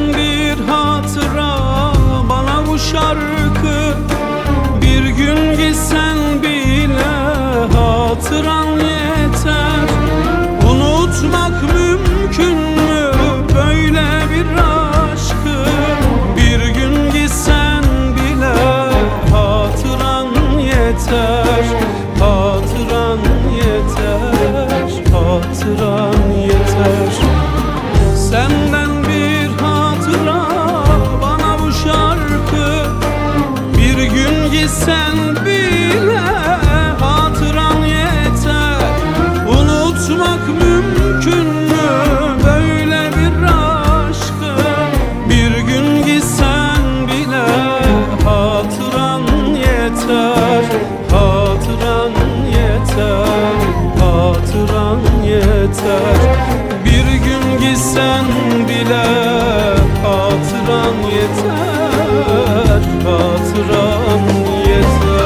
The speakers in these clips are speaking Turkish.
Senden bir hatıra bana bu şarkı. Bir gün gitsen bile hatıran yeter. Unutmak mümkün mü böyle bir aşkı? Bir gün gitsen bile hatıran yeter. Hatıran yeter, hatıran yeter. Senden bir hatıra bana bu şarkı. Bir gün gitsen bile hatıran yeter. Unutmak mümkün mü böyle bir aşkı? Bir gün gitsen bile hatıran yeter. Hatıran yeter, hatıran yeter. Bir gün gitsen bile hatıran yeter. Hatıran yeter.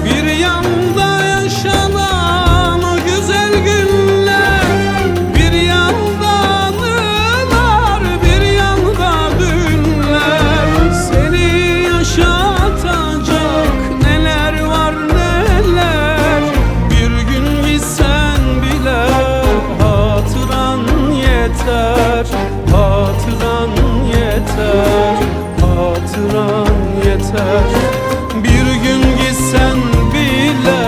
Bir yanda yaşanan o güzel günler, bir yanda anılar, bir yanda dünler. Seni yaşatacak neler var neler. Bir gün gitsen bile hatıran yeter. Hatıran yeter, hatıran yeter. Bir gün gitsen bile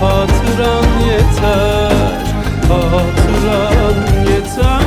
hatıran yeter. Hatıran yeter.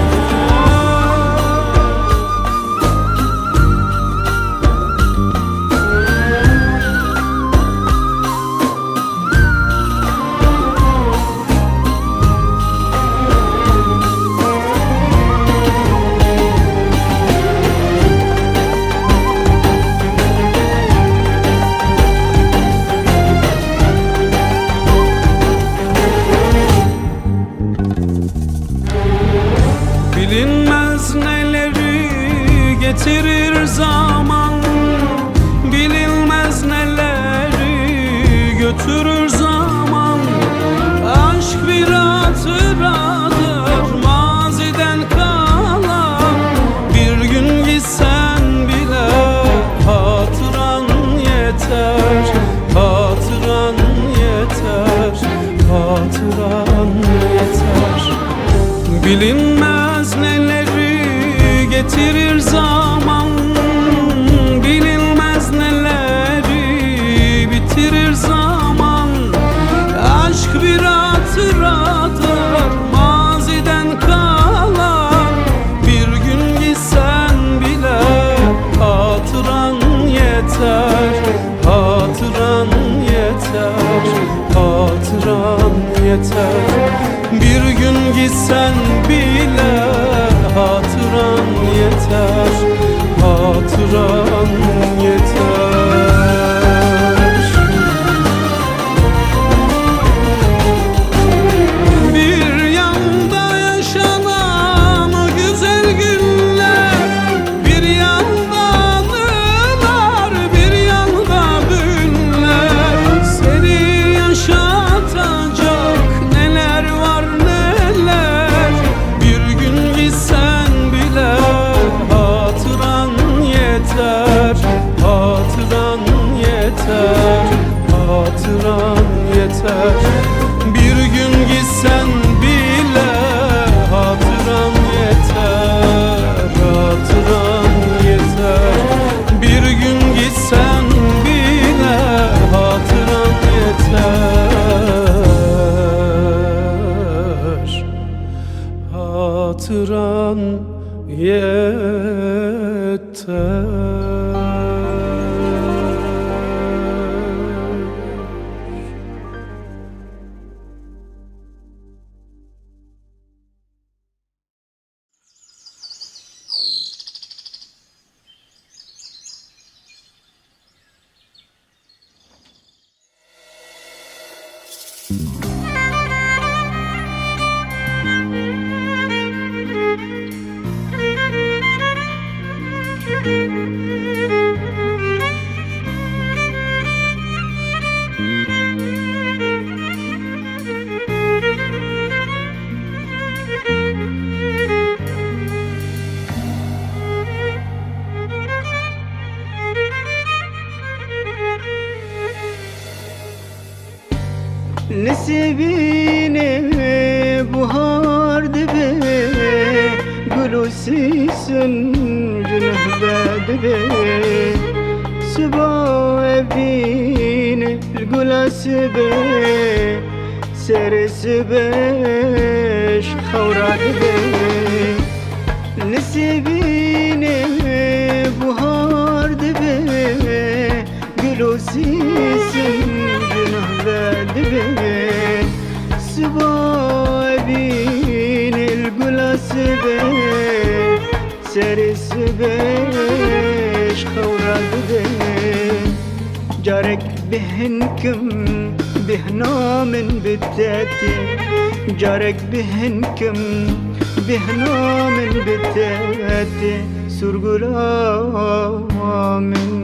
Bilinmez neleri getirir zaman, bilinmez neleri götürür zaman. Aşk bir hatıradır maziden kalan. Bir gün gitsen bile hatıran yeter. Hatıran yeter, hatıran yeter. Bilinmez neleri getirir zaman, bilinmez neleri bitirir zaman. Aşk bir hatıradır maziden kalan. Bir gün gitsen bile hatıran yeter. Hatıran yeter, hatıran yeter. Bir gün gitsen bile hatıran yeter. Hatıran yeter. Bir yanda yaşanan o güzel günler, bir yanda anılar, bir yanda dünler. Seni yaşatacak neler var neler. Bir gün gitsen bile hatıran yeter. Hatıran yeter, hatıran yeter. Bir gün gitsen bile hatıran yeter. Hatıran yeter. Bir gün gitsen bile hatıran yeter. Hatıran yeter. buhar dibe gulu sisin cünühbe dibe Sıba evine gula sibe serisi beş xawra dibe Nesibine buhar dibe gulu sisin cünühbe dibe Sıba evine gula sibe serisi beş xawra dibe Carek bihinkim bihna min bittati Carek bihinkim bihna min bittati Surgula min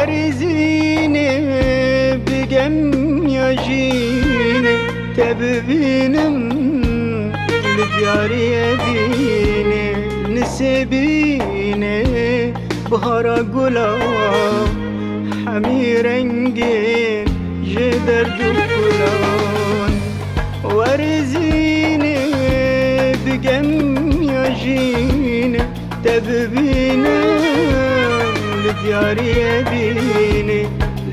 ورزيني بقم يجيني تببينم لدياري يديني نسبيني بهارا قلا حميرنجين جدر دكولان ورزيني بقم يجيني تببينم لدياري يديني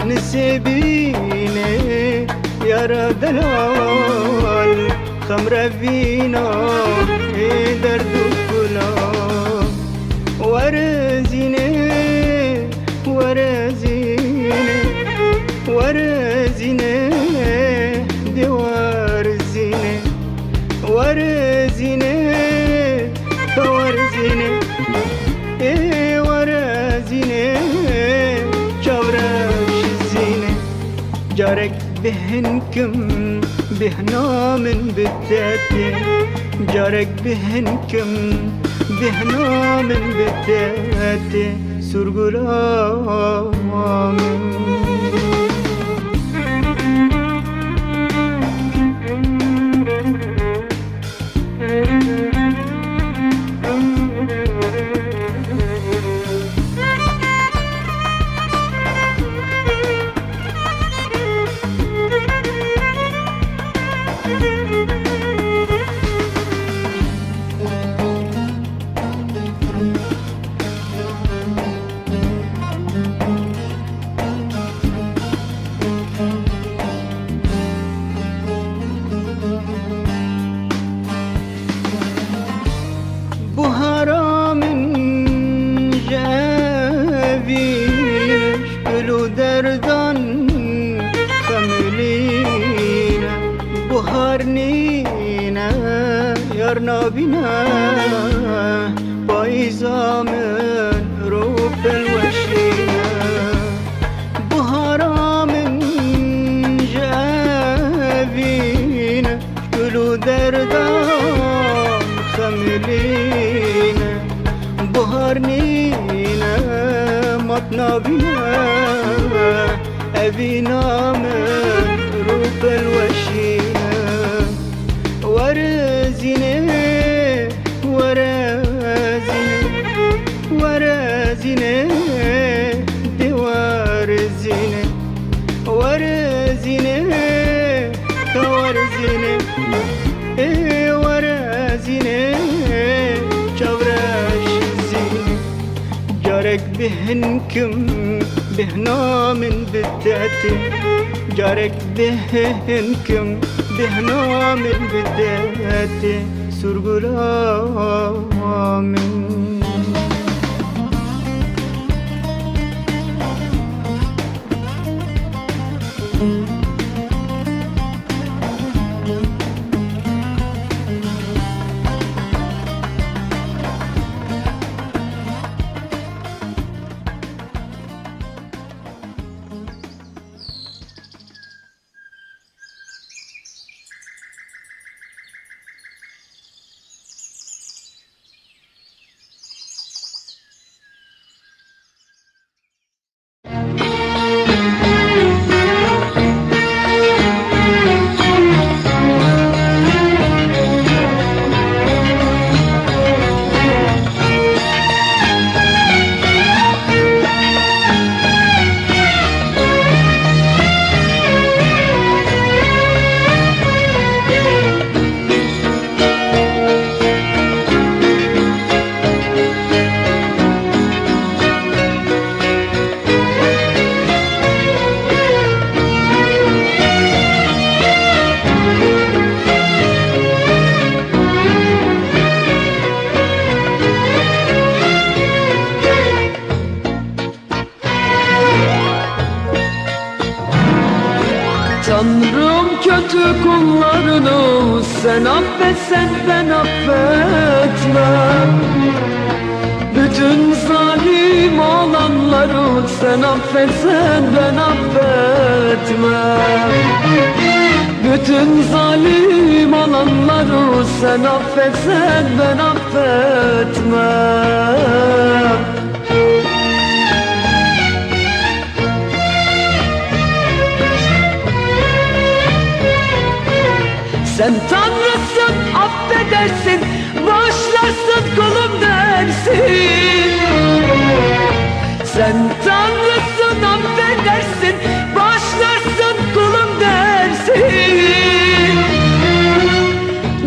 نسبيني يا ردلال خمرة فينا درد كلا ورزيني ورزيني ورزيني دوار زيني ورزيني ورزيني ورزيني جورش الزينة جارك بهنكم بهنا من بتاتي جارك بهنكم بهنا من بتاتي سرقلا من بهارا من جافيش كلو دردان خملينا بهارنينا يارنا بنا بايزا من روب الوشينا بهارا من جافينا كلو دردان خملينا بهارنينا مطنا بنا أبينا من روب الوشينا ورزيني ورزيني ورزيني دوار زيني ورزيني ورزيني ورزيني جورش الزيني جارك بهنكم بهنا من بداتي جارك بهنكم بهنا من بداتي سرقلا من Sen affetsen ben affetmem. Bütün zalim olanları sen affetsen ben affetmem. Bütün zalim olanları sen affetsen ben affetmem. Sen Tanrısın, affedersin, bağışlarsın kulum dersin. Sen Tanrısın, affedersin, bağışlarsın kulum dersin.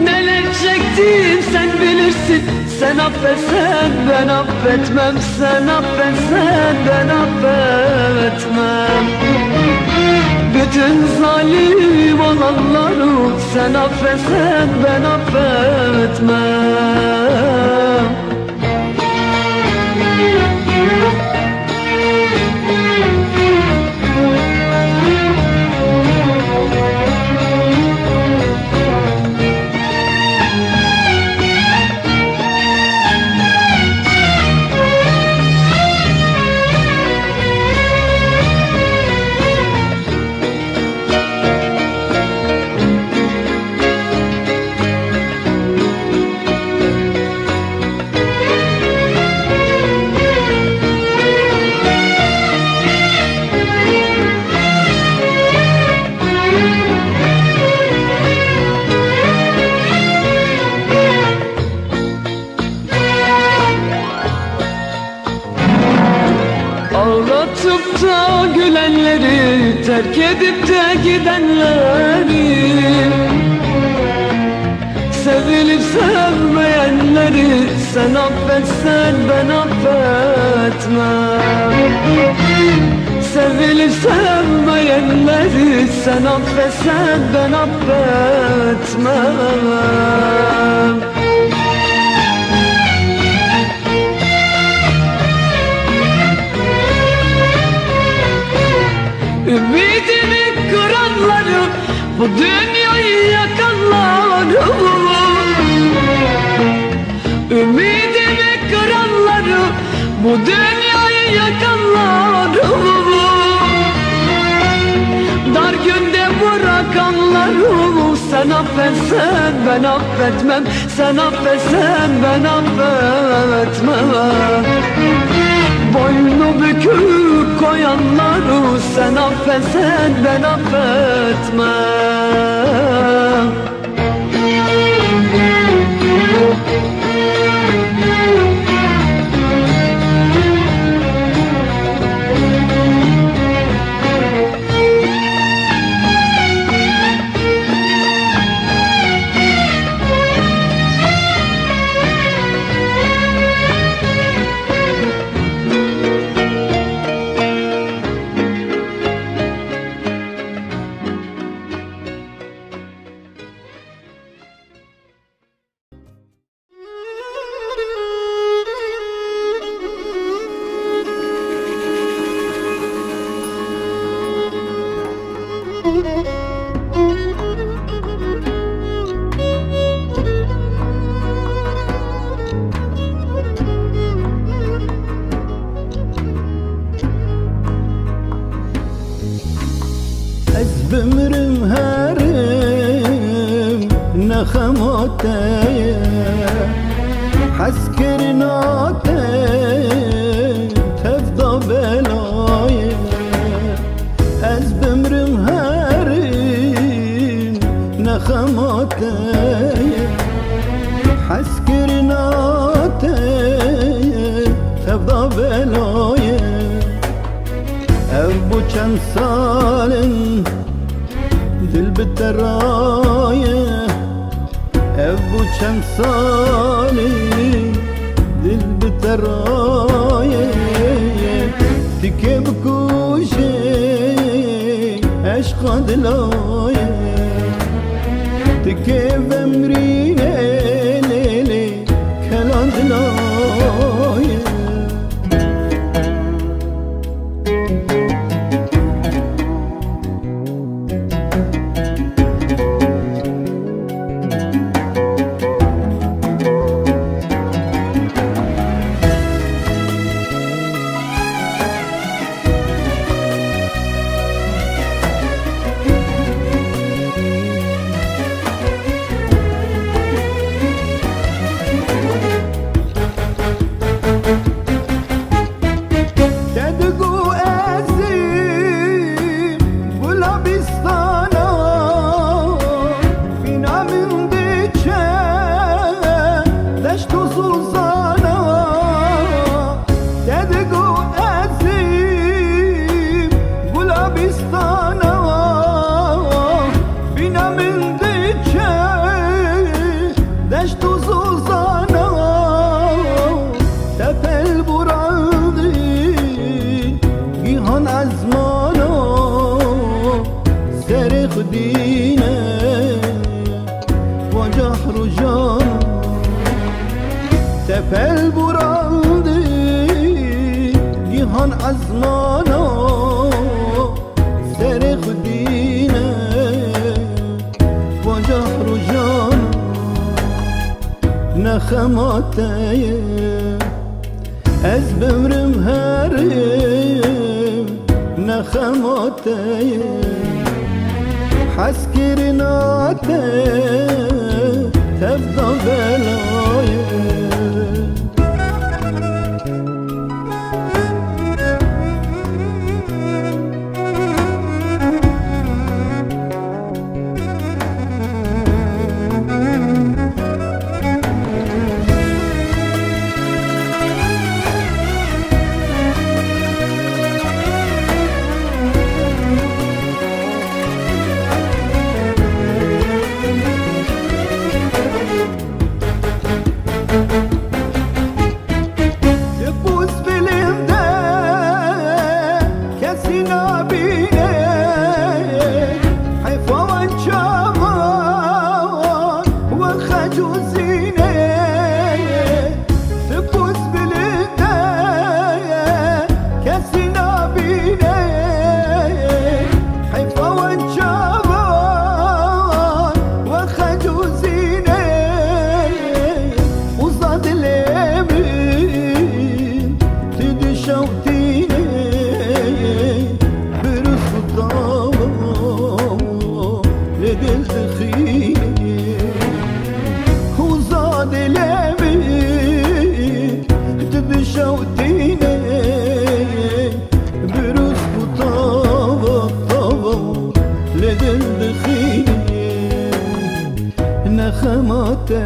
Neler çektim sen bilirsin. Sen affetsen ben affetmem. Sen affetsen ben affetmem. Bütün zalim olanları sen affetsen ben affetmem. Ağlatıp da gülenleri, terk edip de gidenleri, sevilip sevmeyenleri sen affetsen ben affetmem. Sevilip sevmeyenleri sen affetsen ben affetmem. Ümidimi kıranları, bu dünyayı yakanları, ümidimi kıranları, bu dünyayı yakanları, dar günde bırakanları sen affetsen ben affetmem. Sen affetsen ben affetmem. Boynu bükük koyanları sen affetsen ben affetmem. بمرم هرم نخماتي حسكرناتي تفضى بلاي از بمرم هرم نخماتي حسكرناتي تفضى بلاي ابو چند سالن دل بترايه ابو چند سالی دل بترايه تکه بکوشه عشق دلایه تکه بمرینه لیلی کلان دلایه جان عزمانا سر خدینه و جهر و جان نخماته از بمرم هرم نخماته حس کرناته تبدا بلایه نخماته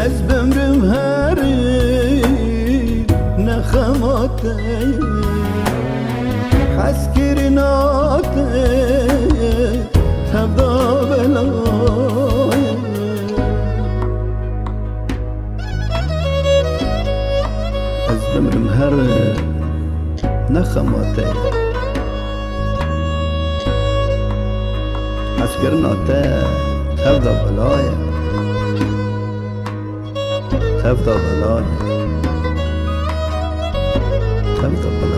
از بمرم هرید نخماته حس کرناته تبدا بلایه از بمرم هرید نخماته حس کرناته تبدا بلايا تبدا بلايا تبدا بلايا